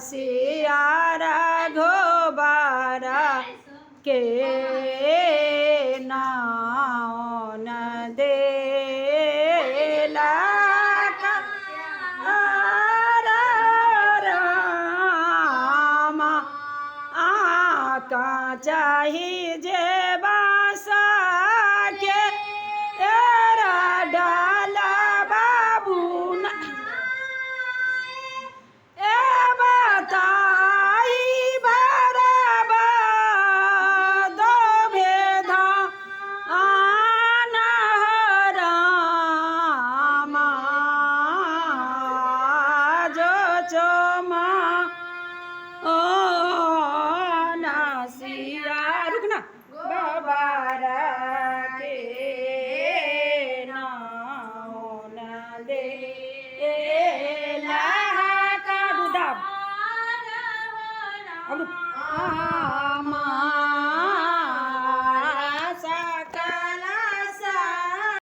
Sierra घोबारा के नाओ न देला रामा आका चाही जे बासा के एरा डाला बाबू न ए बताई बराबा दो भेदा आना रामा जो चोमा ओ नासिया रुकना बाबारा के नाओ न दे अब